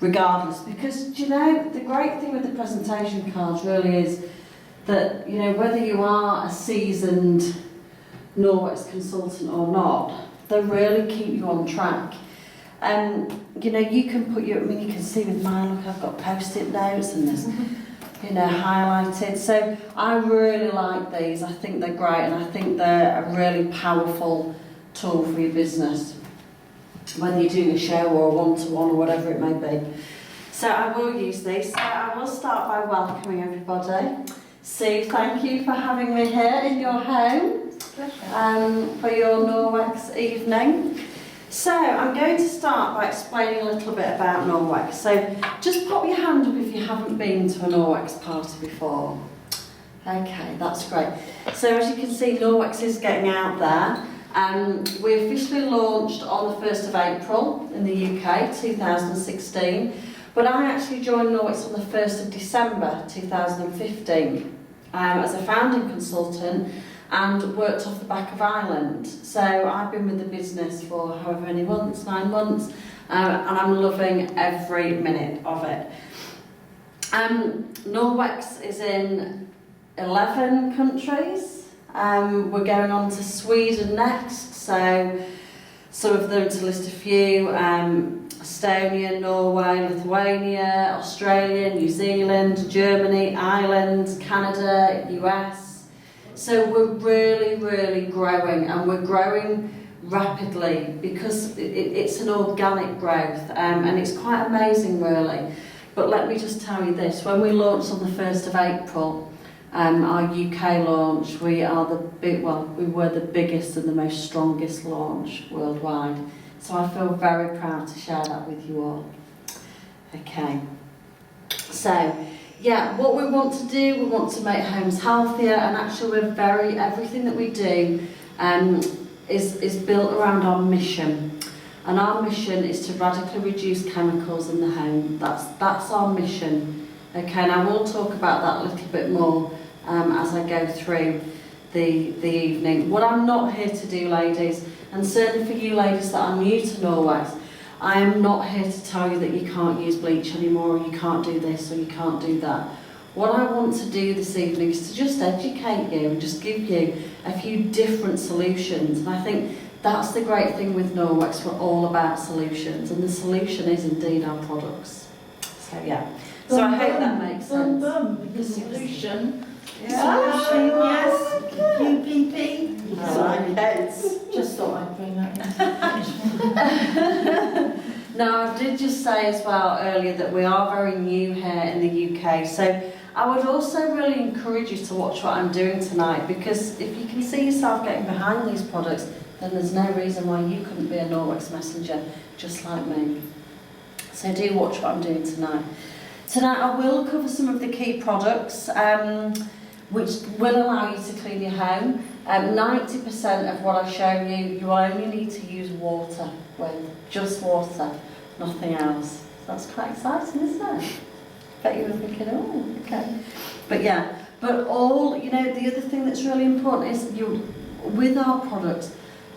regardless. Because, do you know, the great thing with the presentation cards really is that, you know, whether you are a seasoned Norwex consultant or not, they really keep you on track. You know, you can put your, I mean, you can see with mine, look, I've got post-it notes and there's, you know, highlighted. So I really like these. I think they're great, and I think they're a really powerful tool for your business, whether you're doing a show or a one-to-one or whatever it may be. So I will use these. So I will start by welcoming everybody. Sue, thank you for having me here in your home for your Norwex evening. So I'm going to start by explaining a little bit about Norwex. So just pop your hand up if you haven't been to a Norwex party before. Okay, that's great. So as you can see, Norwex is getting out there. We officially launched on the 1st of April in the UK, 2016. But I actually joined Norwex on the 1st of December 2015 as a founding consultant and worked off the back of Ireland. So I've been with the business for however many months, 9 months, and I'm loving every minute of it. Norwex is in 11 countries. We're going on to Sweden next, so some of them, to list a few, Estonia, Norway, Lithuania, Australia, New Zealand, Germany, Ireland, Canada, US. So we're really, really growing, and we're growing rapidly because it's an organic growth, and it's quite amazing really. But let me just tell you this, when we launched on the 1st of April, our UK launch, we were the biggest and the most strongest launch worldwide. So I feel very proud to share that with you all. Okay, so yeah, what we want to do, we want to make homes healthier, and actually everything that we do is built around our mission. And our mission is to radically reduce chemicals in the home. That's our mission. Okay, and I will talk about that a little bit more as I go through the evening. What I'm not here to do, ladies, and certainly for you ladies that are new to Norwex, I am not here to tell you that you can't use bleach anymore, or you can't do this, or you can't do that. What I want to do this evening is to just educate you and just give you a few different solutions. And I think that's the great thing with Norwex, we're all about solutions, and the solution is indeed our products. So yeah, so I hope that makes sense. The solution. Yeah. Solution, yes. UPP. I like it. Just thought I'd bring that in. Now, I did just say as well earlier that we are very new here in the UK, so I would also really encourage you to watch what I'm doing tonight, because if you can see yourself getting behind these products, then there's no reason why you couldn't be a Norwex messenger just like me. So do watch what I'm doing tonight. Tonight I will cover some of the key products which will allow you to clean your home. 90% of what I show you, you only need to use water with, just water, nothing else. That's quite exciting, isn't it? Bet you were thinking, oh, okay. But yeah, but all, you know, the other thing that's really important is with our products,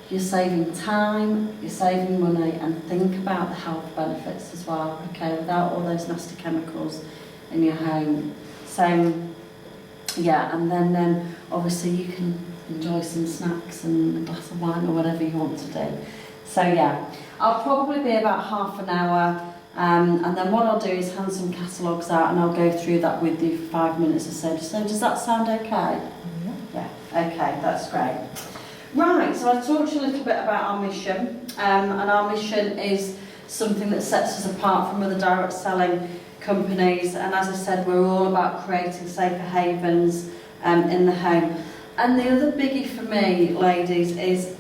you're saving time, you're saving money, and think about the health benefits as well, okay, without all those nasty chemicals in your home. So, yeah, and then obviously you can enjoy some snacks and a glass of wine or whatever you want to do. So yeah, I'll probably be about half an hour, and then what I'll do is hand some catalogues out, and I'll go through that with you for 5 minutes or so. So does that sound okay? Yeah, okay, that's great. Right, so I talked to you a little bit about our mission, and our mission is something that sets us apart from other direct selling companies, and as I said, we're all about creating safer havens in the home. And the other biggie for me, ladies, is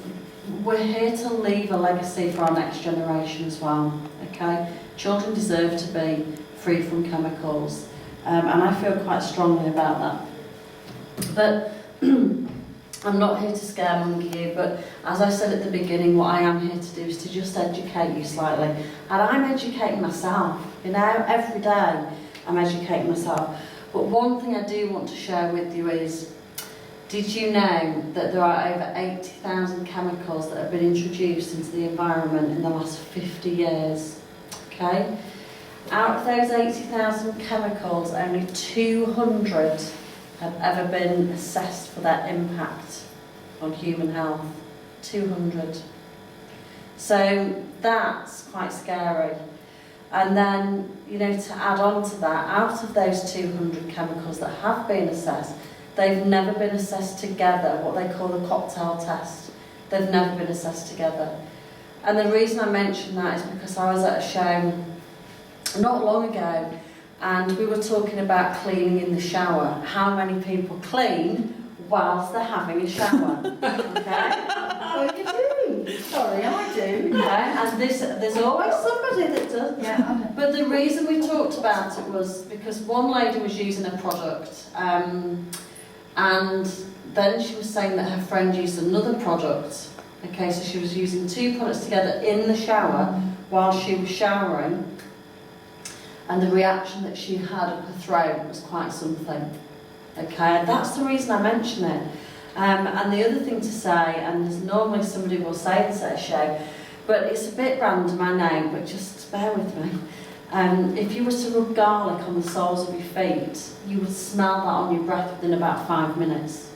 we're here to leave a legacy for our next generation as well, okay? Children deserve to be free from chemicals, and I feel quite strongly about that. But I'm not here to scaremonger you, but as I said at the beginning, what I am here to do is to just educate you slightly. And I'm educating myself, you know, every day I'm educating myself. But one thing I do want to share with you is, did you know that there are over 80,000 chemicals that have been introduced into the environment in the last 50 years? Okay? Out of those 80,000 chemicals, only 200 have ever been assessed for their impact on human health. 200. So that's quite scary. And then, you know, to add on to that, out of those 200 chemicals that have been assessed, they've never been assessed together, what they call the cocktail test. They've never been assessed together. And the reason I mention that is because I was at a show not long ago, and we were talking about cleaning in the shower. How many people clean whilst they're having a shower? Okay? Well, you do. Sorry, I do. Okay? And there's always somebody that does. Yeah, I know. But the reason we talked about it was because one lady was using a product, and then she was saying that her friend used another product. Okay, so she was using two products together in the shower while she was showering, and the reaction that she had at her throat was quite something. Okay, and that's the reason I mention it. And the other thing to say, and there's normally somebody will say this at a show, but it's a bit random, I know, but just bear with me. If you were to rub garlic on the soles of your feet, you would smell that on your breath within about 5 minutes.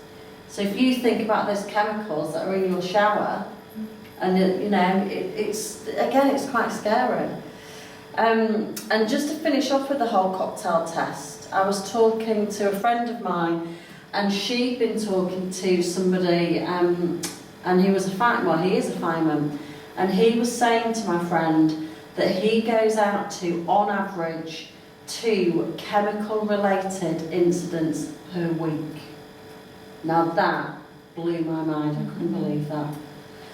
So if you think about those chemicals that are in your shower, and you know, it's quite scary. And just to finish off with the whole cocktail test, I was talking to a friend of mine, and she'd been talking to somebody, and he was he is a fireman, and he was saying to my friend that he goes out to, on average, 2 chemical-related incidents per week. Now that blew my mind, I couldn't believe that.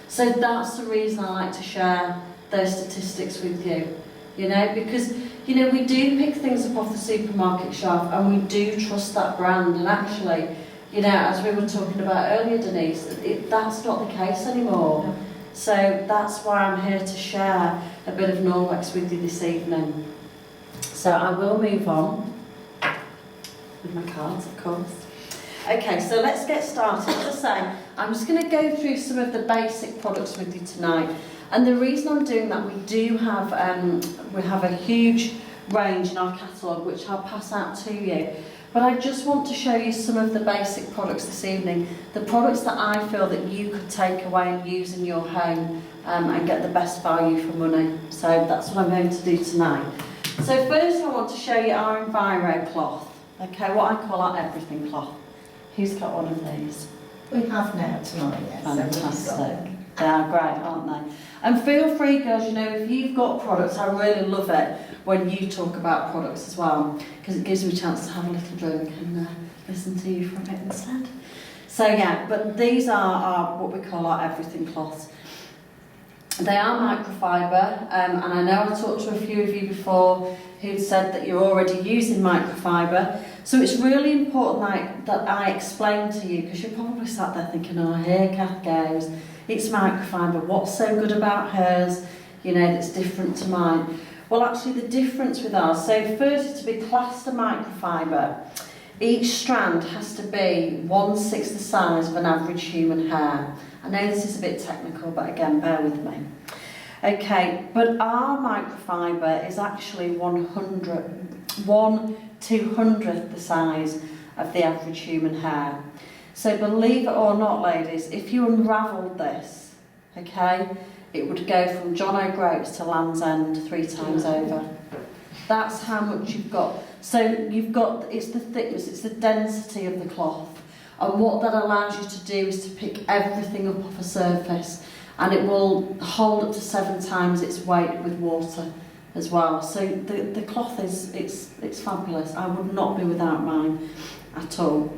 So that's the reason I like to share those statistics with you. You know, because, you know, we do pick things up off the supermarket shelf and we do trust that brand, and actually, you know, as we were talking about earlier, Denise, that's not the case anymore. No. So that's why I'm here to share a bit of Norwex with you this evening. So I will move on with my cards, of course. Okay, so let's get started. As I say, I'm just going to go through some of the basic products with you tonight. And the reason I'm doing that, we have a huge range in our catalogue, which I'll pass out to you. But I just want to show you some of the basic products this evening, the products that I feel that you could take away and use in your home and get the best value for money. So that's what I'm going to do tonight. So first I want to show you our Enviro cloth. Okay, what I call our everything cloth. Who's got one of these? We have now tonight, yes. Fantastic. They are great, aren't they? And feel free, girls, you know, if you've got products, I really love it when you talk about products as well, because it gives me a chance to have a little drink and listen to you for a bit instead. So yeah, but these are what we call our everything cloths. They are microfiber, and I know I talked to a few of you before who'd said that you're already using microfiber. So it's really important that I explain to you, because you're probably sat there thinking, oh, here Kath goes. It's microfiber. What's so good about hers, you know, that's different to mine? Well, actually, the difference with ours, so first, to be classed a microfiber, each strand has to be 1/6 the size of an average human hair. I know this is a bit technical, but again, bear with me. Okay, but our microfiber is actually 1/200th the size of the average human hair. So believe it or not, ladies, if you unravelled this, okay, it would go from John O'Groats to Land's End 3 times over. That's how much you've got. So you've got, it's the thickness, it's the density of the cloth. And what that allows you to do is to pick everything up off a surface, and it will hold up to 7 times its weight with water as well. So the cloth it's fabulous. I would not be without mine at all.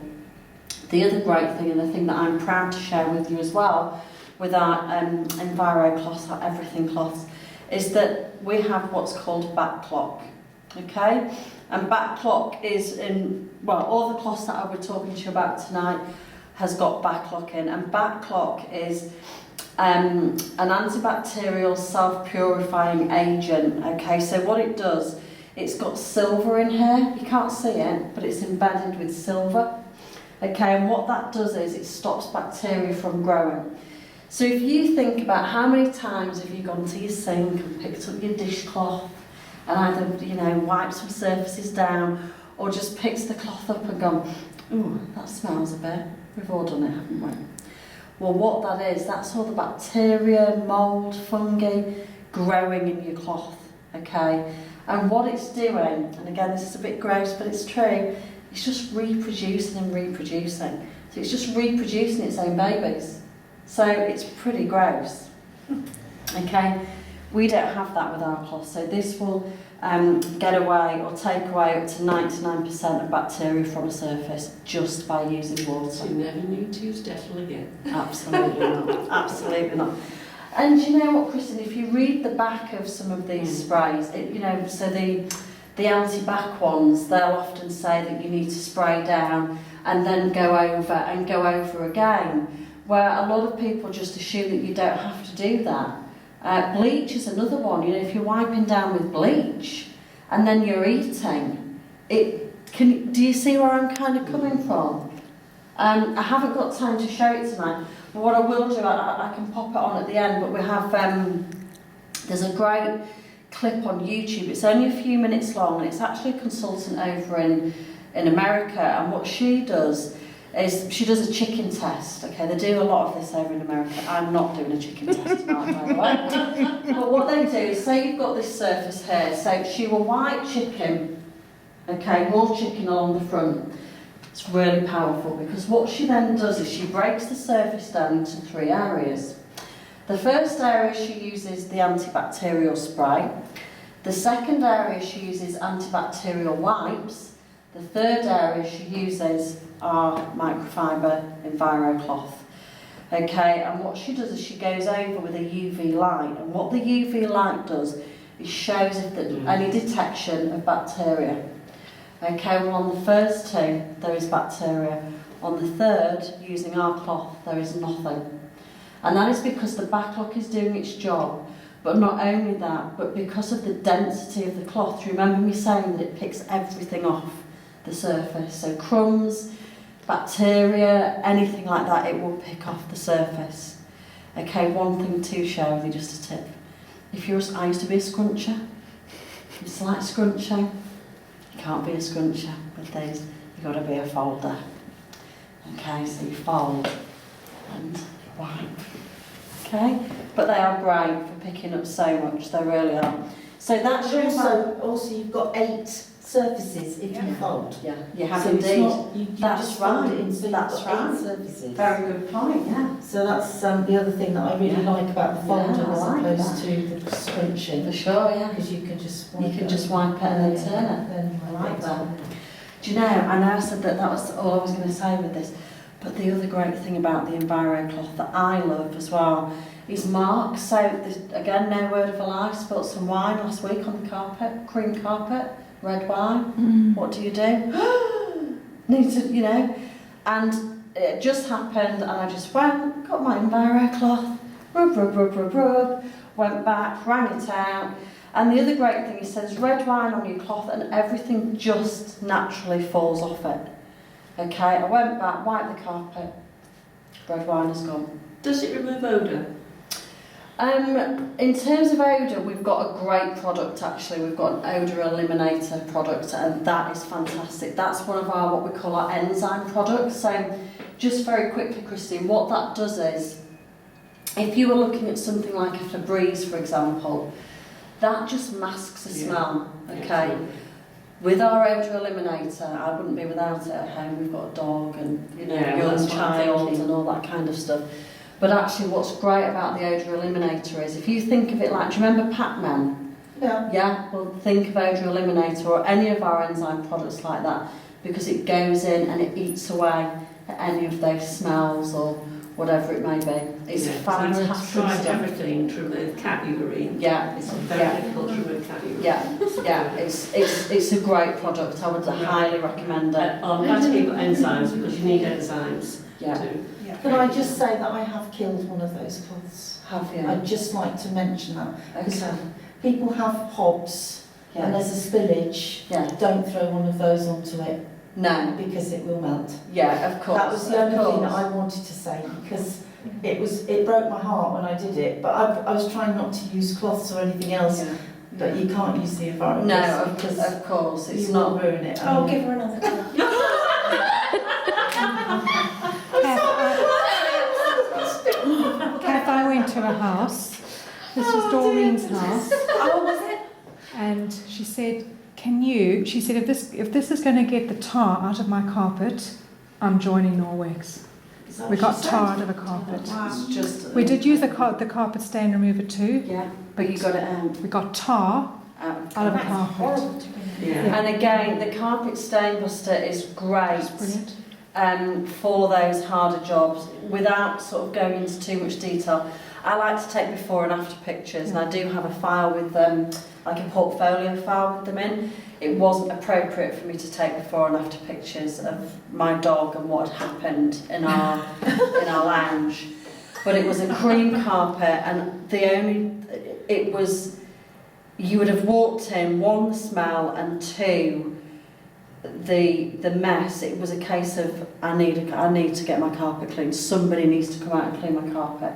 The other great thing, and the thing that I'm proud to share with you as well, with our Enviro cloths, our everything cloths, is that we have what's called back clock. Okay? And back clock is in, well, all the cloths that I will be talking to you about tonight has got back clock in. And back clock is an antibacterial self-purifying agent. Okay, so what it does, it's got silver in here. You can't see it, but it's embedded with silver. Okay, and what that does is it stops bacteria from growing. So if you think about how many times have you gone to your sink and picked up your dishcloth and either, you know, wiped some surfaces down or just picked the cloth up and gone, ooh, that smells a bit. We've all done it, haven't we? Well, what that is, that's all the bacteria, mould, fungi growing in your cloth, okay? And what it's doing, and again, this is a bit gross, but it's true, it's just reproducing and reproducing. So it's just reproducing its own babies. So it's pretty gross, okay? We don't have that with our cloth, so this will get away or take away up to 99% of bacteria from a surface just by using water. You never need to use Dettol again. Absolutely not. Absolutely not. And you know what, Kristen, if you read the back of some of these sprays, you know, so the anti-bac ones, they'll often say that you need to spray down and then go over and go over again, where a lot of people just assume that you don't have to do that. Bleach is another one. You know, if you're wiping down with bleach and then you're eating, do you see where I'm kind of coming from? I haven't got time to show it tonight, but what I will do, I can pop it on at the end, but we have, there's a great clip on YouTube. It's only a few minutes long, and it's actually a consultant over in America, and what she does is she does a chicken test. Okay, they do a lot of this over in America. I'm not doing a chicken test tonight, by the way. But what they do is, say you've got this surface here, so she will wipe chicken, okay, raw chicken along the front. It's really powerful because what she then does is she breaks the surface down into 3 areas. The first area she uses the antibacterial spray. The second area she uses antibacterial wipes. The third area she uses our microfiber Enviro cloth. Okay, and what she does is she goes over with a UV light, and what the UV light does is shows if there's any detection of bacteria. Okay, well on the first 2 there is bacteria. On the third, using our cloth, there is nothing. And that is because the backlock is doing its job. But not only that, but because of the density of the cloth. Remember me saying that it picks everything off the surface. So crumbs, bacteria, anything like that, it will pick off the surface. Okay, one thing to share with you, just a tip. If you're, I used to be a scruncher. It's like scrunching. You can't be a scruncher with these. You've got to be a folder. Okay, so you fold and wipe. Okay, but they are great for picking up so much. They really are. So that's your also you've got 8 surfaces if you fold. Yeah, you have So it's indeed. not, you That's just fold right. it in, so That's you've got 8 right. surfaces. Very good point. Yeah, So that's the other thing that I really Yeah. like about the folder Yeah, I as like opposed that. to the scrunching. for sure. Yeah, Because you can just wipe you can just wipe it and then turn it. Then I wipe like it. that. Do you know? I know I said that was all I was going to say with this, but the other great thing about the Enviro cloth that I love as well is marks. So again, no word of a lie. Spilt some wine last week on the carpet, cream carpet, red wine. What do? Need to, you know, and it just happened, and I just went, got my Enviro cloth, rub, went back, rang it out. And the other great thing is there's red wine on your cloth and everything just naturally falls off it. Okay, I went back, wiped the carpet, red wine is gone. Does it remove odour? In terms of odour, we've got a great product actually. We've got an odour eliminator product, and that is fantastic. That's one of our, what we call our enzyme products. So just very quickly, Christine, what that does is, if you were looking at something like a Febreze, for example, that just masks the smell, okay? Excellent. With our odour eliminator, I wouldn't be without it at home. We've got a dog and, you know, Yeah, young that's what I'm child thinking. and all that kind of stuff. But actually what's great about the odour eliminator is, if you think of it like, do you remember Pac-Man? Yeah. Yeah, well think of odour eliminator or any of our enzyme products like that, because it goes in and it eats away at any of those smells or whatever it may be. It's fantastic I've tried stuff. everything to remove cat urine. Yeah, It's very yeah. difficult to remove cat urine. Yeah, it's a great product. I would highly recommend it. I'm glad to keep enzymes because you need enzymes Yeah, too. Can I just say that I have killed one of those cloths? have you? I'd just like to mention that. Okay. People have hobs and Yeah. there's a spillage. Yeah. Don't throw one of those onto it No. because it will melt. Yeah, of course. That was the of only thing that course. I wanted to say, because it broke my heart when I did it, but I was trying not to use cloths or anything else. Yeah. but you can't use the environment. No, because of course, it's you not. will ruin it. I'll give her another colour. Kath, I went to a house. This was Doreen's house, Oh, was it? and she said, she said, if this is going to get the tar out of my carpet, I'm joining Norwex. Is that We what got she said? tar out of a carpet. It's just. We did use the carpet stain remover too. Yeah, but you got it out. We got tar Out. out of a carpet. Horrible to bring in. Yeah. And again, the carpet stain buster is great. It's brilliant. For those harder jobs, without sort of going into too much detail. I like to take before and after pictures, and I do have a file with them, like a portfolio file with them in. It wasn't appropriate for me to take before and after pictures of my dog and what had happened in our in our lounge, but it was a cream carpet, and it was, you would have walked in, one, the smell, and two, the mess. It was a case of I need to get my carpet cleaned. Somebody needs to come out and clean my carpet.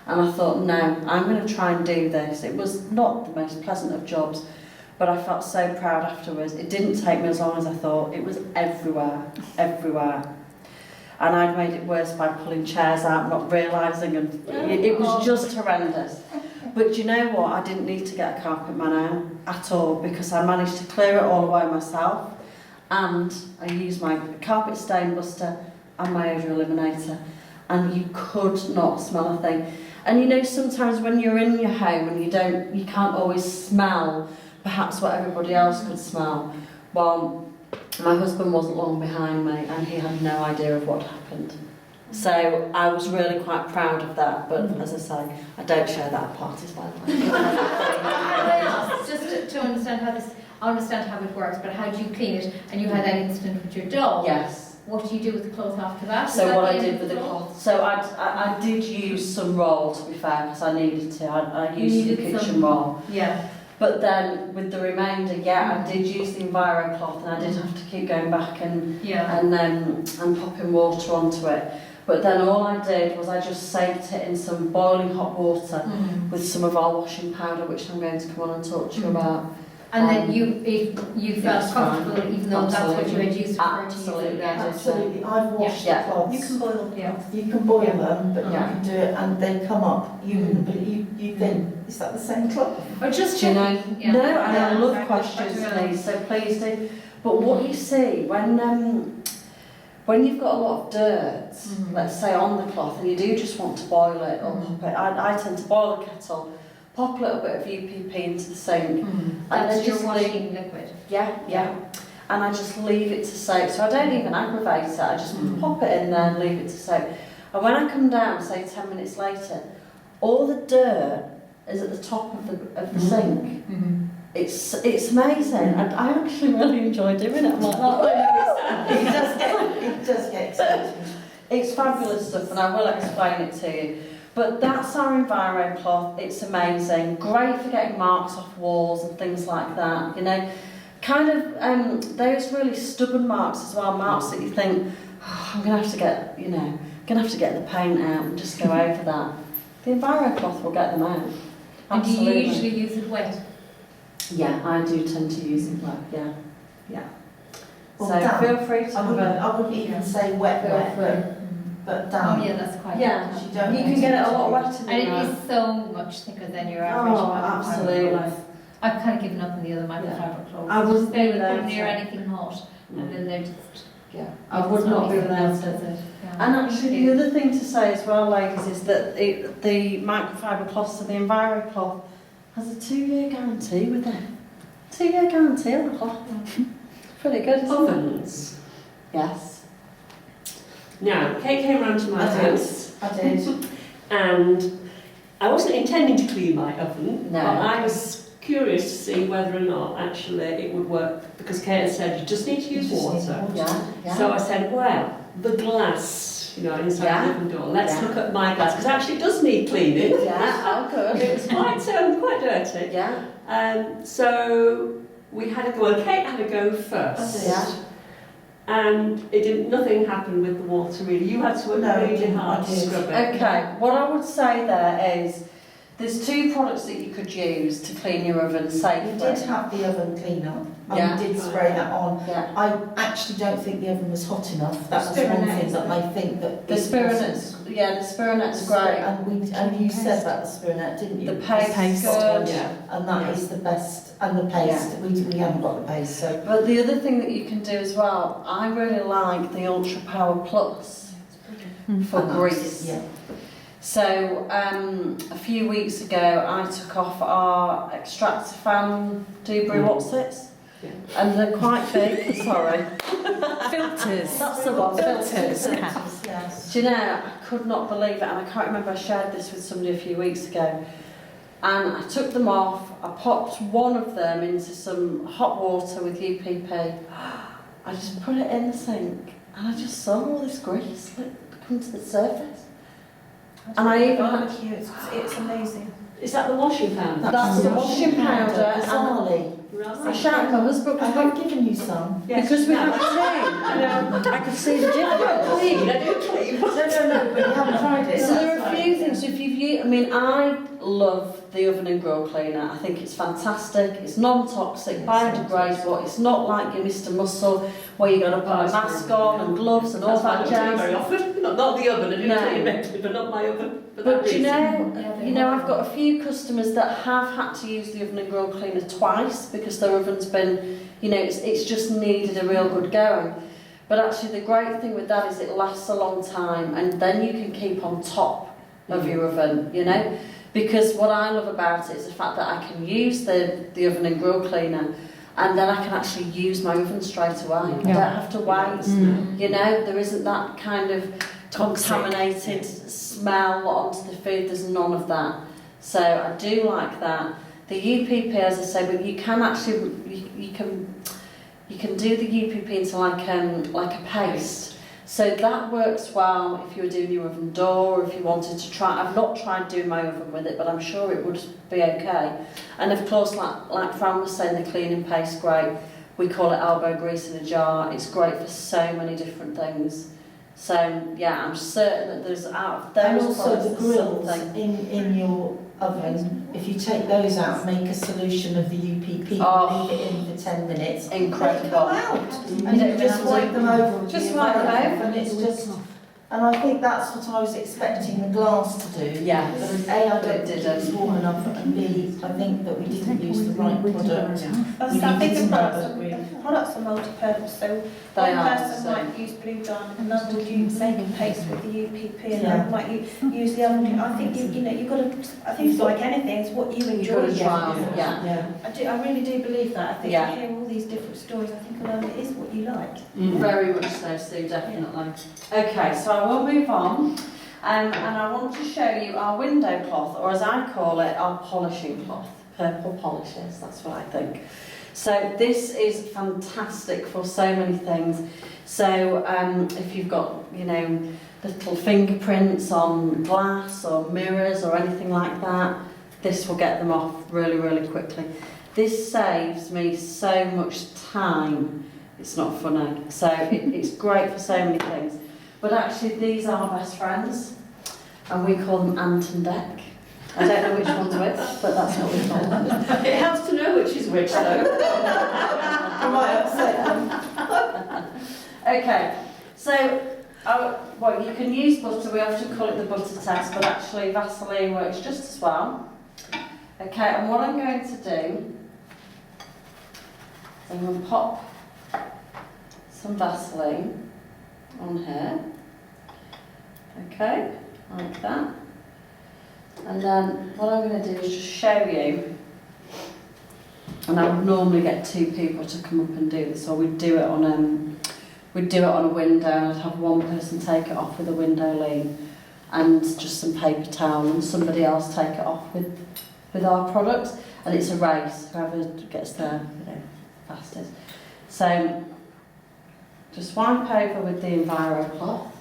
And I thought, no, I'm going to try and do this. It was not the most pleasant of jobs, but I felt so proud afterwards. It didn't take me as long as I thought. It was everywhere, everywhere. And I'd made it worse by pulling chairs out, not realising, and it was just horrendous. But do you know what? I didn't need to get a carpet man out at all, because I managed to clear it all away myself. And I used my carpet stain buster and my odour eliminator, and you could not smell a thing. And you know, sometimes when you're in your home and you can't always smell perhaps what everybody else could smell. Well, my husband wasn't long behind me, and he had no idea of what happened. So I was really quite proud of that. But as I say, I don't share that at parties, by the way. Just to understand how this, I understand how it works, but how do you clean it? And you had that incident with your dog. Yes. What do you do with the cloth after that? So what I did with the cloth, so I did use some roll, to be fair, because I needed to. I used the kitchen roll. Yeah. But then with the remainder, yeah, I did use the Enviro cloth, and I did have to keep going back and popping water onto it. But then all I did was I just soaked it in some boiling hot water with some of our washing powder, which I'm going to come on and talk to you about. And then you felt comfortable, even though that's what you had used for. Absolutely, I did. Absolutely. I've washed Yeah. the cloths. You can boil them. Yeah. You can boil them, but Yeah. you can do it, and they come up. You wouldn't believe. You think, is that the same cloth? Or just Do you know? checking. Yeah. No, and I Yeah. love Right. questions, Right. please, so please do. But what you see when you've got a lot of dirt, let's say on the cloth, and you do just want to boil it or pop it, I tend to boil the kettle, pop a little bit of UPP into the sink, and That's then your just washing liquid. yeah, and I just leave it to soak. So I don't even aggravate it, I just pop it in there and leave it to soak. And when I come down, say 10 minutes later, all the dirt is at the top of the sink. It's amazing, and I actually really enjoy doing it. I'm like, It does get expensive. it's fabulous stuff, and I will explain it to you. But that's our Enviro cloth. It's amazing, great for getting marks off walls and things like that. You know, kind of those really stubborn marks as well. Marks that you think, oh, I'm gonna have to get, the paint out and just go over that. The Enviro cloth will get them out. And do you Absolutely. usually use it wet? Yeah, I do tend to use it wet. Yeah. Well, So damp. feel free to I wouldn't even say wet, but damp. Oh yeah, that's quite. Yeah, You don't you want can get it to- a lot wetter than And it that. is so much thicker than your average. Oh, microfiber absolutely. cloth. I've kind of given up on the other microfiber clothes. I wouldn't They be would without put near it. anything hot, and then they're just. Yeah, I would not be without it. Yeah. And actually, the other thing to say as well, ladies, is that the microfiber cloth, so the Enviro cloth, has a 2-year guarantee with it. 2-year guarantee on the cloth. Pretty good, isn't it? Ovens. Yes. Now, Kate came round to my I did. house, I did. and I wasn't intending to clean my oven, No. but I was curious to see whether or not actually it would work, because Kate had said you just need to use water. Yeah. So I said, well, the glass, inside Yeah. the oven door, let's Yeah. look at my glass, because actually it does need cleaning. Yeah, oh good. It was quite dirty. Yeah. So we had a go, and Kate had a go first. Yeah. And nothing happened with the water really. You had to work No, really I hard to did. scrub it. Okay, what I would say there is There's two products that you could use to clean your oven safely. We did have the oven cleaner, and Yeah. we did spray that on. Yeah. I actually don't think the oven was hot enough. That was one thing that I think that The it Spironet's, yeah, the Spironet's great. And you said about the Spironet, didn't you? The paste is good. Yeah. And that is the best. And the paste, we haven't got the paste, so. But the other thing that you can do as well, I really like the Ultra Power Plus for and grease. Yeah. So a few weeks ago, I took off our extractor fan Dubry Watsits, Yeah. and they're quite big. Sorry, Filters. that's the one. Filters. Yes. Do you know? I could not believe it, and I can't remember. I shared this with somebody a few weeks ago, and I took them off. I popped one of them into some hot water with UPP. I just put it in the sink, and I just saw all this grease come to the surface. And I even had It's amazing. Is that the washing powder? That's the washing powder. Bizarrely. I shouted my husband I because have given you some. because we have two. I could see the difference. I do clean. No, but you haven't tried it. So there are a few things. If you've used, I mean, I love the oven and grill cleaner. I think it's fantastic. It's non-toxic, biodegradable. It's not like your Mr. Muscle where you got to put a mask on and gloves and all That's why I that don't clean very jazz. often. Not the oven, I do No. clean regularly, but not my oven. For that But do reason. you know, I've got a few customers that have had to use the oven and grill cleaner twice because their oven's been, you know, it's just needed a real good going. But actually the great thing with that is it lasts a long time, and then you can keep on top of your oven, you know. Because what I love about it is the fact that I can use the oven and grill cleaner, and then I can actually use my oven straight away. I don't have to wait. You know, there isn't that kind of contaminated smell onto the food. There's none of that. So I do like that. The UPP, as I say, but you can actually you can do the UPP into like a paste. So that works well if you were doing your oven door, or if you wanted to try. I've not tried doing my oven with it, but I'm sure it would be okay. And of course, like Fran was saying, the cleaning paste, great. We call it elbow grease in a jar. It's great for so many different things. So yeah, I'm certain that there's out of those And also products, the there's grills something. in your oven, if you take those out, make a solution of the UPP, Oh. leave it in for 10 minutes, Incredible. they come out. You And don't you even just have to- wipe them over. with Just the wipe them environment, over. And it's just, and I think that's what I was expecting the glass to do. Yeah. But A, I But it don't think didn't. it's warm enough, and B, I think that we didn't use the right product. I think the products are multi-purpose, so They one are, person so- might use Blue Diamond, another would use make a paste with the UPP, and Yeah. another might use the other. I think you know you've got to. I think it's like anything, it's what you You've enjoy. got to try them, yeah. Yeah. I really do believe that. I think Yeah. you hear all these different stories. I think a lot of it is what you like. Very much so, Sue, definitely. Okay, so I will move on, and I want to show you our window cloth, or as I call it, our polishing cloth. Purple polishes, that's what I think. So this is fantastic for so many things. So if you've got, you know, little fingerprints on glass or mirrors or anything like that, this will get them off really, really quickly. This saves me so much time. It's not funny. So it's great for so many things. But actually, these are best friends, and we call them Ant and Dec. I don't know which one's which, but that's what we call them. It helps to know which is which, though. I might upset them. Okay, so well, you can use butter. We often call it the butter test, but actually Vaseline works just as well. Okay, and what I'm going to do is I'm going to pop some Vaseline on here. Okay, like that. And then what I'm going to do is just show you, and I would normally get two people to come up and do this, or we'd do it on a window, and I'd have one person take it off with a window lean, and just some paper towel, and somebody else take it off with our product, and it's a race, whoever gets there, you know, fastest. So just wipe over with the Enviro cloth,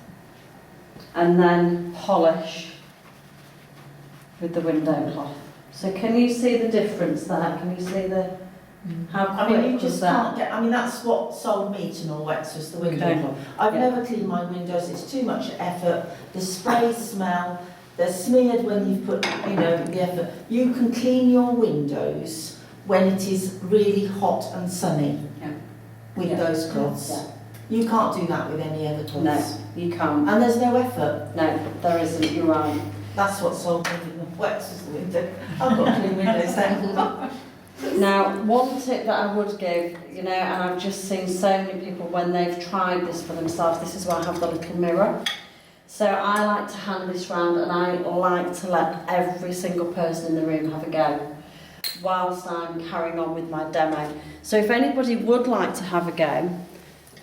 and then polish with the window cloth. So can you see the difference there? Can you see how quick I mean, you was just that? can't get. I mean, that's what sold me to Norwex was the window Okay. cloth. I've Yeah. never cleaned my windows. It's too much effort. The spray smell. They're smeared when you've put, the effort. You can clean your windows when it is really hot and sunny with those cloths. Yeah. You can't do that with any other No, cloths. you can't. And there's no effort. No, there isn't, you're right. That's what sold me in the wets is the window. I've got clean windows then. Now, one tip that I would give, and I've just seen so many people when they've tried this for themselves, this is why I have the little mirror. So I like to hand this round and I like to let every single person in the room have a go whilst I'm carrying on with my demo. So if anybody would like to have a go,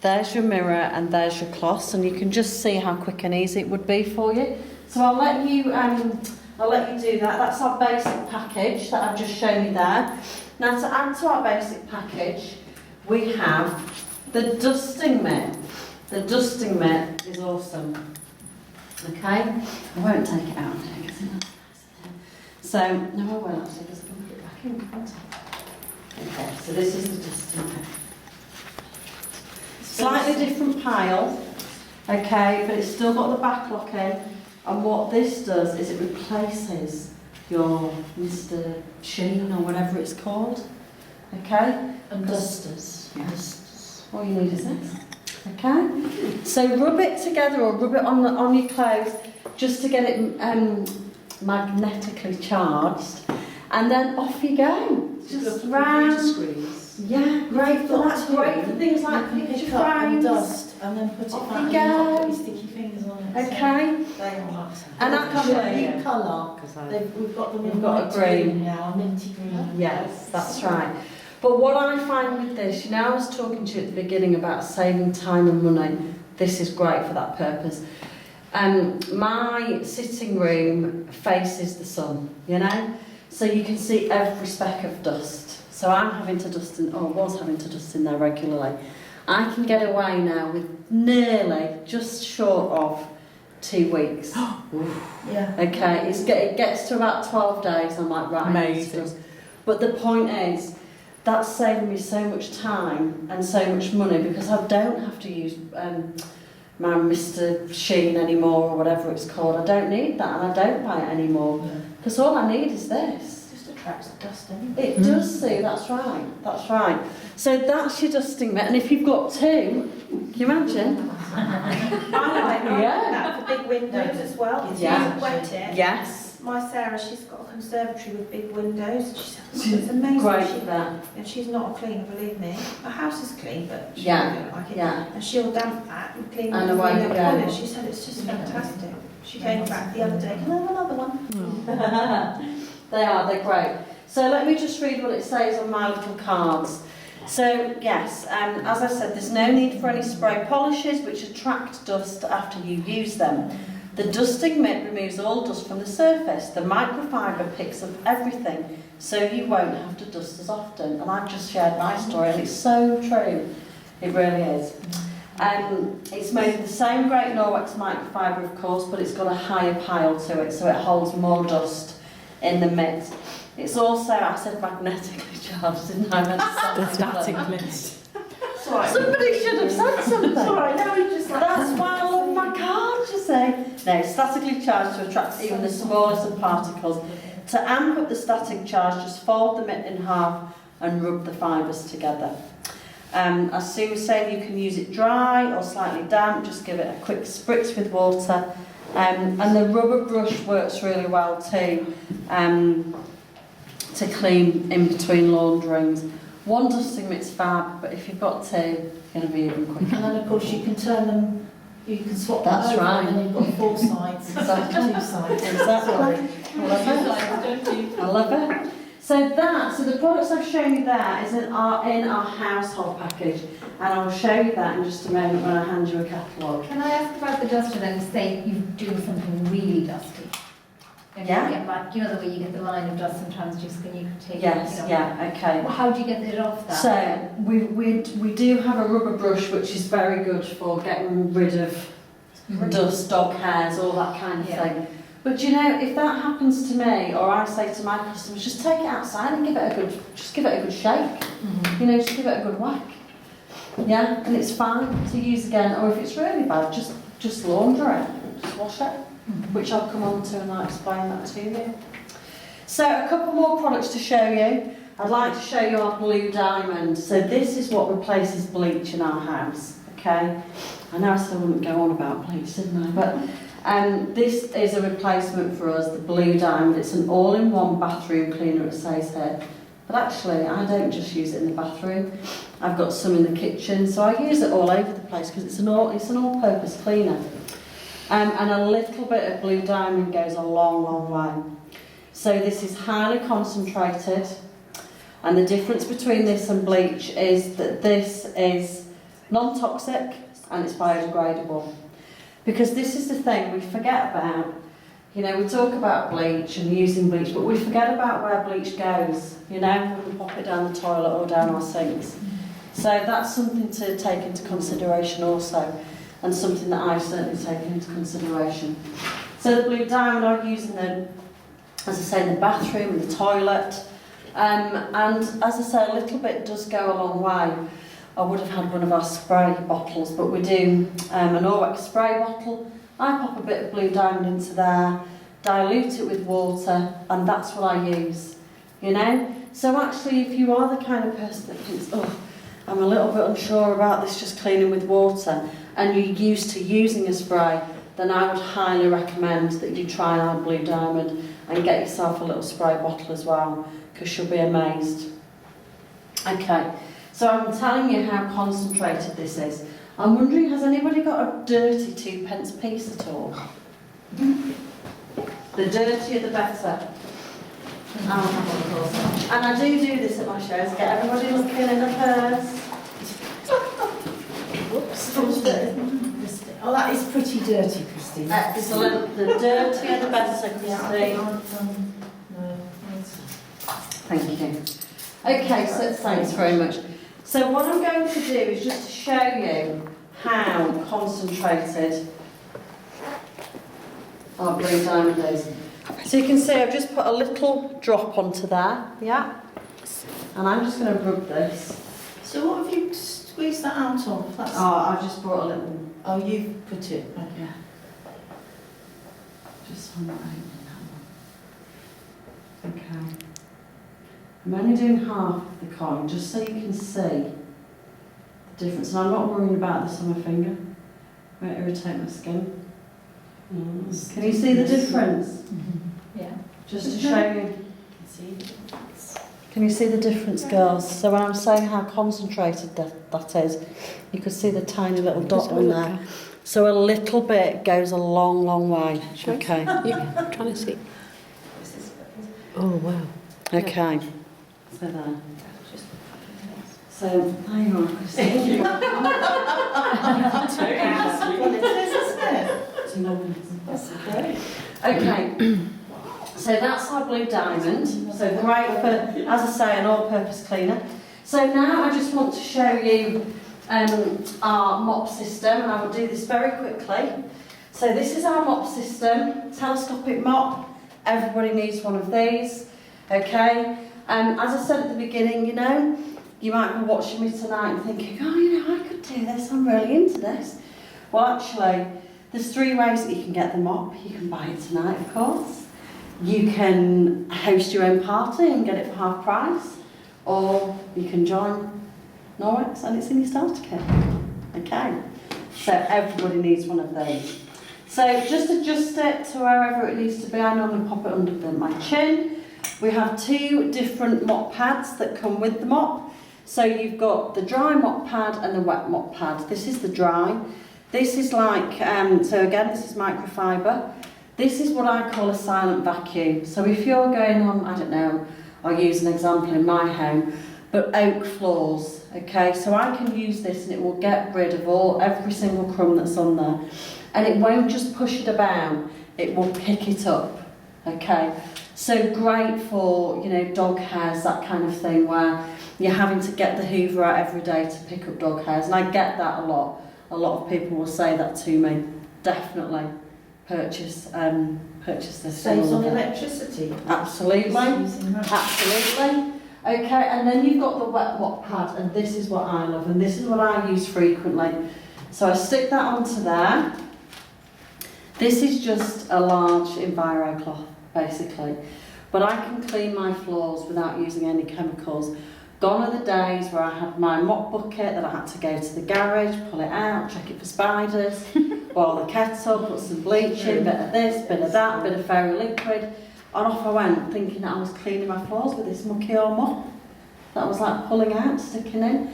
there's your mirror and there's your cloths, and you can just see how quick and easy it would be for you. So I'll let you do that. That's our basic package that I've just shown you there. Now to add to our basic package, we have the dusting mitt. The dusting mitt is awesome. Okay, I won't take it out now because it's nice. So, no I won't actually because I can put it back in, can't I? Okay, so this is the dusting mitt. Slightly different pile, okay, but it's still got the back lock in. And what this does is it replaces your Mr. Sheen or whatever it's called, okay? And dusters. Yeah. Dusters. All you need is this, okay? So rub it together or rub it on your clothes just to get it magnetically charged, and then off you go. Just round. Yeah, great. But that's great for things like picture Pick up and frames. dust and then put it Off back you and you go. can't put your sticky fingers on it. Okay. So they are nice. And actually, New colour. We've got them We've in got a light green. now, a minty green. yes, that's right. But what I find with this, I was talking to you at the beginning about saving time and money. This is great for that purpose. My sitting room faces the sun, so you can see every speck of dust. So I'm having to dust in, or was having to dust in there regularly. I can get away now with nearly just short of 2 weeks. Yeah. Okay, it gets to about 12 days. I'm like, right, I need to dust. But the point is, that's saving me so much time and so much money because I don't have to use my Mr. Sheen anymore or whatever it's called. I don't need that and I don't buy it anymore because all I need is this. Attracts the dust anyway. It does, Sue, that's right. So that's your dusting mitt, and if you've got two, can you imagine? I like that for big windows as well. If Yeah. you wet it. Yes. My Sarah, she's got a conservatory with big windows. She said, it's amazing. Great for that. And she's not a cleaner, believe me. Her house is clean, but she Yeah, don't like it. yeah. And she'll damp that and clean And the away window you go. polish. She said it's just fantastic. She came back the other day, can I have another one? They're great. So let me just read what it says on my little cards. So yes, as I said, there's no need for any spray polishes which attract dust after you use them. The dusting mitt removes all dust from the surface. The microfiber picks up everything, so you won't have to dust as often. And I've just shared my story, and it's so true. It really is. It's made of the same great Norwex microfiber, of course, but it's got a higher pile to it, so it holds more dust in the mitt. It's also, I said magnetically charged, didn't I? Somebody should have said something. That's why I love my cards, you see. No, statically charged to attract even the smallest of particles. To amp up the static charge, just fold the mitt in half and rub the fibres together. As Sue was saying, you can use it dry or slightly damp, just give it a quick spritz with water. And the rubber brush works really well too, to clean in between launderings. One dusting mitt's fab, but if you've got two, it's going to be even quicker. And then of course you can turn them, you can swap That's them over right. and then you've got 4 sides. Exactly. 2 sides. Exactly. I love it. So the products I've shown you there is in our household package, and I'll show you that in just a moment when I hand you a catalogue. Can I ask about the duster then? Say you're doing something really dusty. And Yeah. you get like, the way you get the line of dust sometimes just when you take Yes, okay. Well, how do you get it off that? So we do have a rubber brush which is very good for getting rid of dust, dog hairs, all that kind of thing. But if that happens to me, or I say to my customers, just take it outside and give it a good shake. Just give it a good whack. Yeah, and it's fine to use again. Or if it's really bad, just launder it, just wash it. which I'll come on to and I'll explain that to you. So a couple more products to show you. I'd like to show you our blue diamond. So this is what replaces bleach in our house, okay? I know I still wouldn't go on about bleach, didn't I? But this is a replacement for us, the blue diamond. It's an all-in-one bathroom cleaner, it says here. But actually, I don't just use it in the bathroom. I've got some in the kitchen, so I use it all over the place because it's an all-purpose cleaner. And a little bit of blue diamond goes a long, long way. So this is highly concentrated, and the difference between this and bleach is that this is non-toxic and it's biodegradable. Because this is the thing we forget about. You know, we talk about bleach and using bleach, but we forget about where bleach goes, you know, when we pop it down the toilet or down our sinks. So that's something to take into consideration also, and something that I've certainly taken into consideration. So the blue diamond I use in the, as I say, in the bathroom, in the toilet, and as I say, a little bit does go a long way. I would have had one of our spray bottles, but we do an Orwex spray bottle. I pop a bit of blue diamond into there, dilute it with water, and that's what I use, you know? So actually, if you are the kind of person that thinks, oh, I'm a little bit unsure about this just cleaning with water, and you're used to using a spray, then I would highly recommend that you try our blue diamond and get yourself a little spray bottle as well, because you'll be amazed. Okay, so I'm telling you how concentrated this is. I'm wondering, has anybody got a dirty 2p piece at all? The dirtier the better. I'll have a look. And I do this at my shows, get everybody looking in the purse. Whoops. Oh, that is pretty dirty, Christine. Excellent. The dirtier the better, Christine. No, thank you. Okay, so thanks very much. So what I'm going to do is just to show you how concentrated our blue diamond is. So you can see I've just put a little drop onto there, yeah? And I'm just going to rub this. So what have you squeezed that out of? That's... Oh, I've just brought a little... Oh, you've put it. Okay. Yeah. Just on that one. Okay. I'm only doing half of the coin, just so you can see the difference. And I'm not worrying about this on my finger. It won't irritate my skin. Can you see the difference? Mm-hmm. Yeah. Just to show you. Can you see the difference, girls? So when I'm saying how concentrated that is, you can see the tiny little dot on there. So a little bit goes a long, long way. Okay. I'm trying to see. Oh, wow. Okay. So there. So there you are, Christine. Thank you. That's okay. Okay. So that's our blue diamond. So great for, as I say, an all-purpose cleaner. So now I just want to show you our mop system, and I will do this very quickly. So this is our mop system, telescopic mop. Everybody needs one of these. Okay. As I said at the beginning, you know, you might be watching me tonight and thinking, oh, you know, I could do this. I'm really into this. Well, actually, there's 3 ways that you can get the mop. You can buy it tonight, of course. You can host your own party and get it for half price, or you can join Norwex and it's in your starter kit. Okay, so everybody needs one of these. So just adjust it to wherever it needs to be. I normally pop it under my chin. We have 2 different mop pads that come with the mop. So you've got the dry mop pad and the wet mop pad. This is the dry. This is like, so again, this is microfiber. This is what I call a silent vacuum. So if you're going on, I don't know, I'll use an example in my home, but oak floors, okay? So I can use this and it will get rid of every single crumb that's on there. And it won't just push it about, it will pick it up, okay? So great for, you know, dog hairs, that kind of thing, where you're having to get the hoover out every day to pick up dog hairs. And I get that a lot. A lot of people will say that to me. Definitely purchase this. Saves on electricity. Absolutely. Absolutely. Okay, and then you've got the wet mop pad, and this is what I love, and this is what I use frequently. So I stick that onto there. This is just a large Enviro cloth, basically. But I can clean my floors without using any chemicals. Gone are the days where I had my mop bucket that I had to go to the garage, pull it out, check it for spiders, boil the kettle, put some bleach in, bit of this, bit of that, bit of fairy liquid. And off I went, thinking that I was cleaning my floors with this mucky old mop that was like pulling out, sticking in.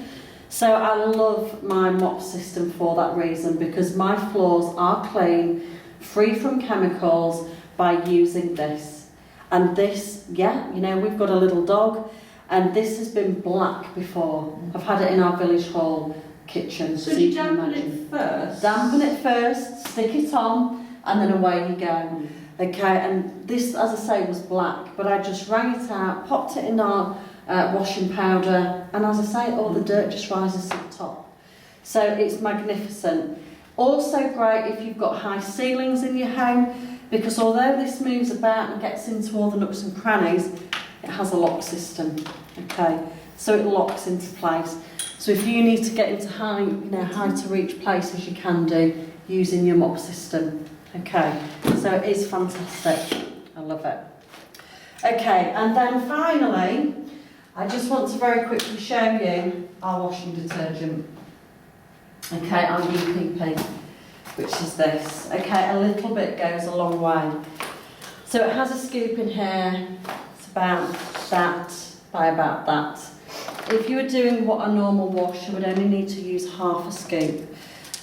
So I love my mop system for that reason, because my floors are clean, free from chemicals, by using this. And this, yeah, you know, we've got a little dog, and this has been black before. I've had it in our village hall kitchen. So you can dampen imagine. it first? Dampen it first, stick it on, and then away you go. Okay, and this, as I say, was black, but I just wrung it out, popped it in our washing powder, and as I say, all the dirt just rises to the top. So it's magnificent. Also great if you've got high ceilings in your home, because although this moves about and gets into all the nooks and crannies, it has a lock system. Okay, so it locks into place. So if you need to get into high to reach places, you can do using your mop system. Okay, so it is fantastic. I love it. Okay, and then finally, I just want to very quickly show you our washing detergent. Okay, our UPP, which is this. Okay, a little bit goes a long way. So it has a scoop in here. It's about that by about that. If you were doing what a normal wash, you would only need to use half a scoop.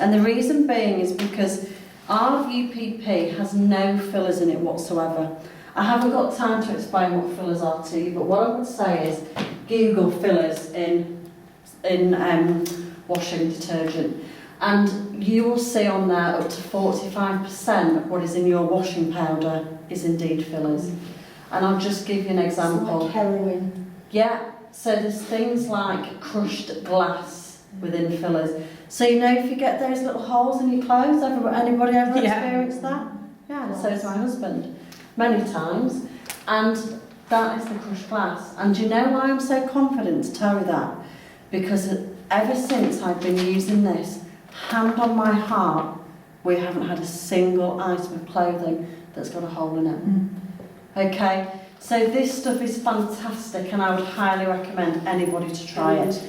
And the reason being is because our UPP has no fillers in it whatsoever. I haven't got time to explain what fillers are to you, but what I would say is Google fillers in washing detergent, and you will see on there up to 45% of what is in your washing powder is indeed fillers. And I'll just give you an example. It's like heroin. Yeah, so there's things like crushed glass within fillers. So you know, if you get those little holes in your clothes, anybody ever experienced that? Yeah, so does my husband, many times. And that is the crushed glass. And do you know why I'm so confident to tell you that? Because ever since I've been using this, hand on my heart, we haven't had a single item of clothing that's got a hole in it. Okay, so this stuff is fantastic, and I would highly recommend anybody to try it.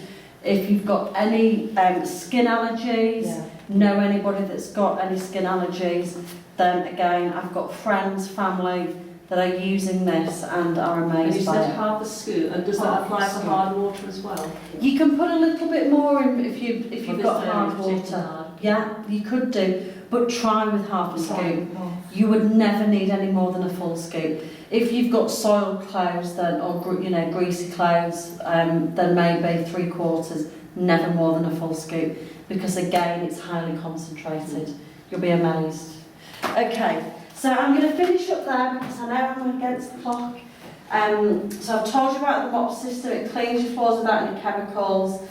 If you've got any skin allergies, know anybody that's got any skin allergies, then again, I've got friends, family that are using this and are And amazed you by said it. half a scoop, and does that Half a apply for scoop. hard water as well? You can put a little bit more in if you've Well, got this hard is particularly water. hard. Yeah, you could do, but try with half a scoop. You would never need any more than a full scoop. If you've got soiled clothes, then or greasy clothes, then maybe 3/4. Never more than a full scoop, because again, it's highly concentrated. You'll be amazed. Okay, so I'm going to finish up there because I know I'm against the clock. So I've told you about the mop system. It cleans your floors without any chemicals.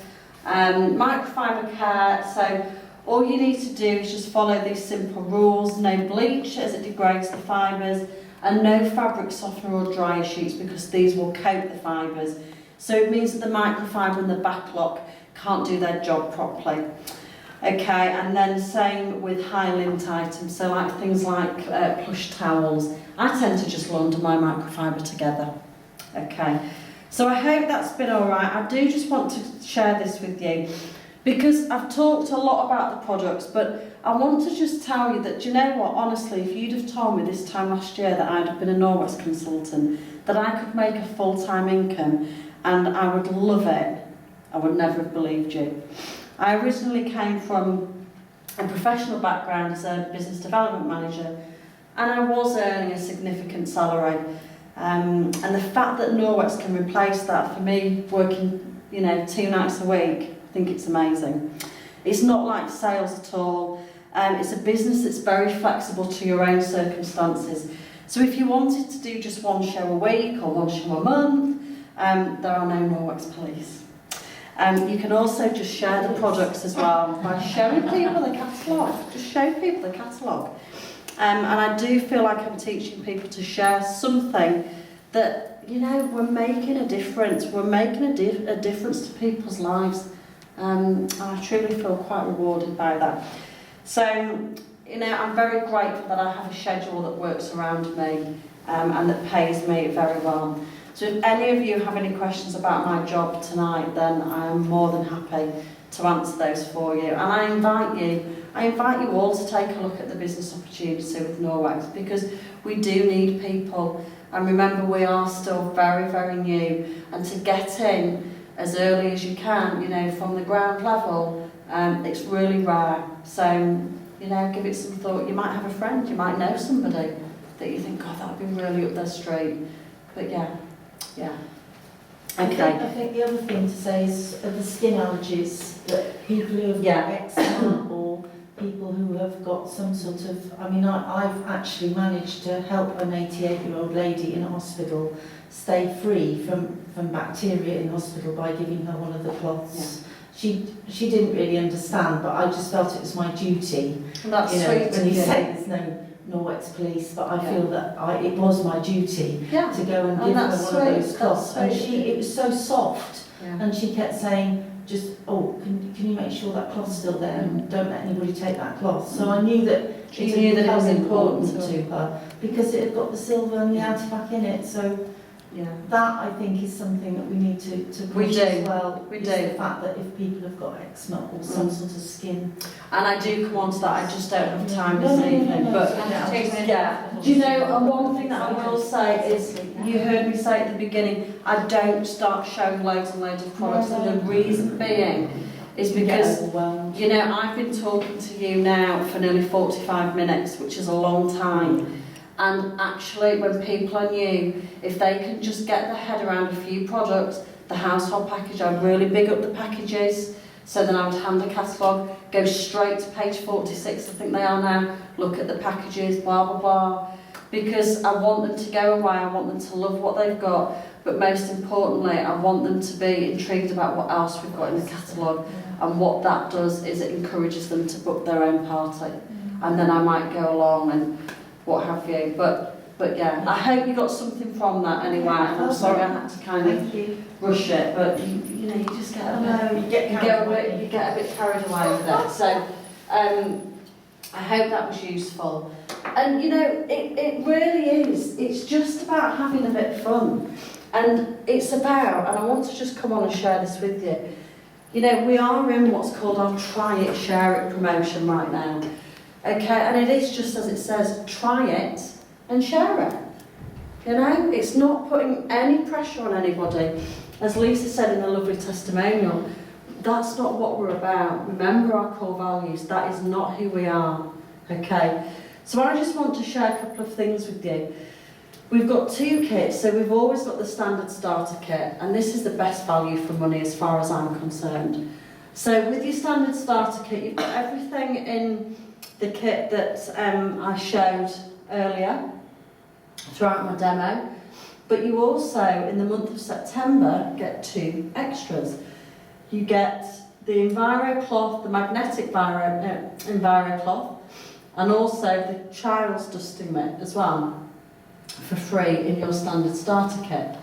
Microfiber care. So all you need to do is just follow these simple rules. No bleach as it degrades the fibres, and no fabric softener or dryer sheets, because these will coat the fibres. So it means that the microfiber and the backlock can't do their job properly. Okay, and then same with high lint items, so like things like plush towels. I tend to just launder my microfiber together. Okay, so I hope that's been alright. I do just want to share this with you, because I've talked a lot about the products, but I want to just tell you that, do you know what, honestly, if you'd have told me this time last year that I'd have been a Norwex consultant, that I could make a full-time income and I would love it, I would never have believed you. I originally came from a professional background as a business development manager, and I was earning a significant salary. And the fact that Norwex can replace that for me, working 2 nights a week, I think it's amazing. It's not like sales at all. It's a business that's very flexible to your own circumstances. So if you wanted to do just one show a week or one show a month, there are no Norwex police. You can also just share the products as well by showing people the catalogue. Just show people the catalogue. And I do feel like I'm teaching people to share something that, we're making a difference. We're making a difference to people's lives. And I truly feel quite rewarded by that. So you know, I'm very grateful that I have a schedule that works around me and that pays me very well. So if any of you have any questions about my job tonight, then I am more than happy to answer those for you. And I invite you all to take a look at the business opportunity with Norwex, because we do need people. And remember, we are still very, very new. And to get in as early as you can, you know, from the ground level, it's really rare. So, you know, give it some thought. You might have a friend, you might know somebody that you think, God, that would be really up their street. But yeah. Okay. I think the other thing to say is the skin allergies, that people who have got eczema or people who have got some sort of, I mean, I've actually managed to help an 88-year-old lady in hospital stay free from bacteria in hospital by giving her one of the cloths. She didn't really understand, but I just felt it was my duty. And that's you know, sweet. when you say there's no Norwex police, but I feel that it was my duty to go and give her one of those cloths. And it was so soft, and she kept saying, just, oh, can you make sure that cloth's still there and don't let anybody take that cloth. So I knew that it was important to her because it had got the silver and the antibac in it. So that, I think, is something that we need to push as well. We is do. The fact that if people have got eczema or some sort of skin. And I do come on to that, I just don't have time this evening. But do you know, and one thing that I will say is, you heard me say at the beginning, I don't start showing loads and loads of products, and the reason being is because, you know, I've been talking to you now for nearly 45 minutes, which is a long time. And actually, when people are new, if they can just get their head around a few products, the household package, I really big up the packages. So then I would hand the catalogue, go straight to page 46, I think they are now, look at the packages, blah, blah, blah. Because I want them to go away, I want them to love what they've got, but most importantly, I want them to be intrigued about what else we've got in the catalogue. And what that does is it encourages them to book their own party. And then I might go along and what have you. But yeah, I hope you got something from that anyway. And I'm sorry I had to kind of rush it, but you know, you just get a bit, you get a bit carried away with it. So I hope that was useful. And you know, it really is. It's just about having a bit of fun. And it's about, and I want to just come on and share this with you. You know, we are in what's called our try it, share it promotion right now. Okay, and it is just as it says, try it and share it. You know, it's not putting any pressure on anybody. As Lisa said in a lovely testimonial, that's not what we're about. Remember our core values, that is not who we are. Okay, so I just want to share a couple of things with you. We've got two kits, so we've always got the standard starter kit, and this is the best value for money as far as I'm concerned. So with your standard starter kit, you've got everything in the kit that I showed earlier throughout my demo, but you also, in the month of September, get two extras. You get the Enviro cloth, the magnetic Enviro cloth, and also the child's dusting mitt as well, for free in your standard starter kit.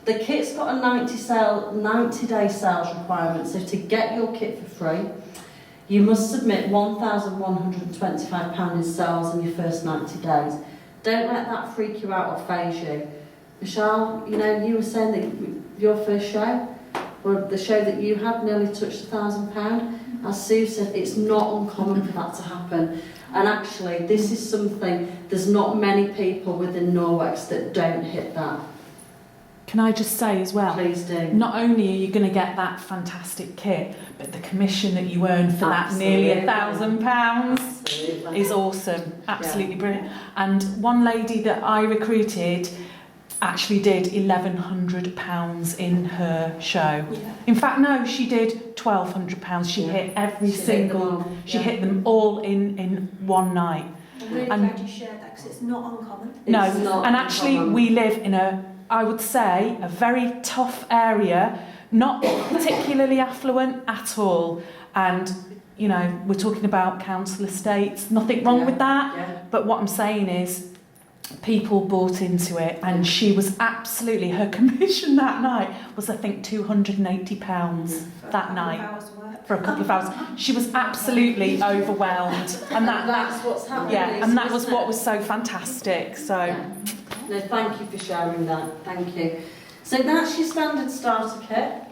The kit's got a 90-day sales requirement, so to get your kit for free, you must submit £1,125 in sales in your first 90 days. Don't let that freak you out or faze you. Michelle, you know, you were saying that your first show, or the show that you had, nearly touched £1,000. As Sue said, it's not uncommon for that to happen. And actually, this is something, there's not many people within Norwex that don't hit that. Can I just say as well, Please do. not only are you going to get that fantastic kit, but the commission that you earn for that nearly £1,000 is awesome. Absolutely brilliant. And one lady that I recruited actually did £1,100 in her show. Yeah. In fact, no, she did £1,200. She hit every single, she hit them all in one night. I'm really And- glad you shared that because it's not uncommon. No, It's not and actually uncommon. we live in I would say, a very tough area, not particularly affluent at all. And, you know, we're talking about council estates, nothing wrong with that. Yeah. But what I'm saying is, people bought into it, and she was absolutely, her commission that night was, I think, £280 that night. Hours work. for a couple of hours. She was absolutely overwhelmed, and that's what's happening. yeah, and that was what was so fantastic. So, no, thank you for sharing that. Thank you. So that's your standard starter kit.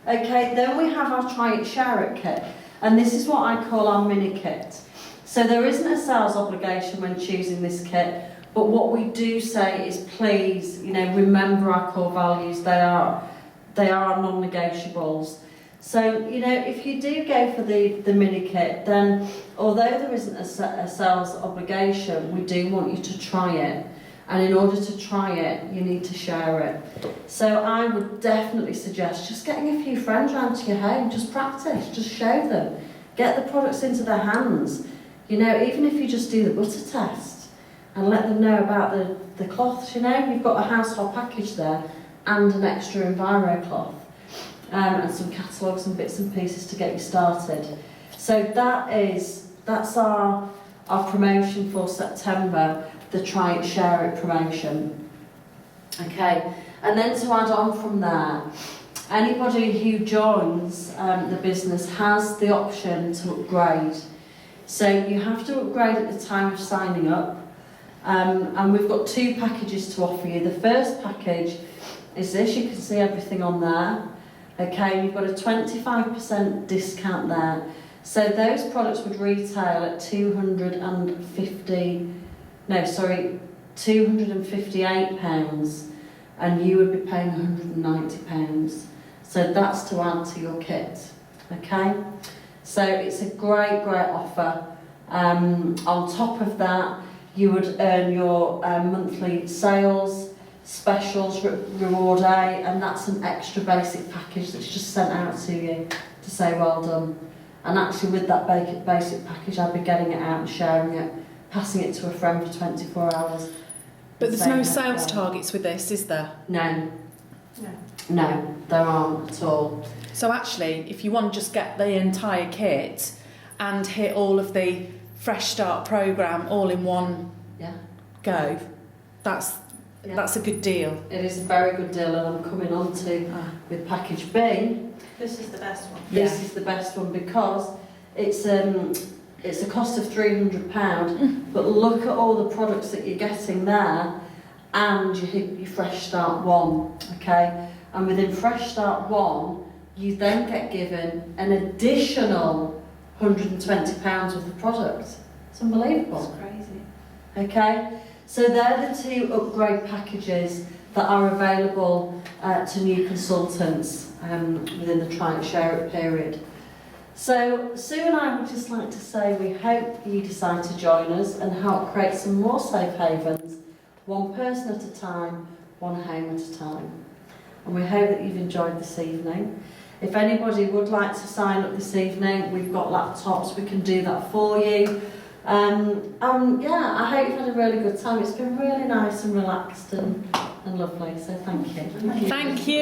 Okay, then we have our try it, share it kit, and this is what I call our mini kit. So there isn't a sales obligation when choosing this kit, but what we do say is please, remember our core values. They are our non-negotiables. So, if you do go for the mini kit, then although there isn't a sales obligation, we do want you to try it. And in order to try it, you need to share it. So I would definitely suggest just getting a few friends round to your home, just practice, just show them. Get the products into their hands. Even if you just do the butter test and let them know about the cloths, you've got a household package there and an extra Enviro cloth. And some catalogues and bits and pieces to get you started. So that's our promotion for September, the Try It, Share It promotion. Okay, and then to add on from there, anybody who joins the business has the option to upgrade. So you have to upgrade at the time of signing up, and we've got 2 packages to offer you. The first package is this, you can see everything on there. Okay, you've got a 25% discount there. So those products would retail at £258, and you would be paying £190. So that's to add to your kit. Okay, so it's a great offer. On top of that, you would earn your monthly sales, specials, reward A, and that's an extra basic package that's just sent out to you to say well done. And actually with that basic package, I'd be getting it out and sharing it, passing it to a friend for 24 hours. But there's no sales targets with this, is there? No, there aren't at all. So actually, if you want to just get the entire kit and hit all of the Fresh Start programme all in one go, that's a good deal. It is a very good deal, and I'm coming on to with package B. This is the best one. This is the best one because it's a cost of £300, but look at all the products that you're getting there, and you hit your Fresh Start 1, okay? And within Fresh Start 1, you then get given an additional £120 worth of product. It's unbelievable. That's crazy. Okay, so they're the 2 upgrade packages that are available to new consultants within the Try and Share It period. So Sue and I would just like to say we hope you decide to join us and help create some more safe havens, one person at a time, one home at a time. And we hope that you've enjoyed this evening. If anybody would like to sign up this evening, we've got laptops, we can do that for you. I hope you've had a really good time. It's been really nice and relaxed and lovely, so thank you. Thank you.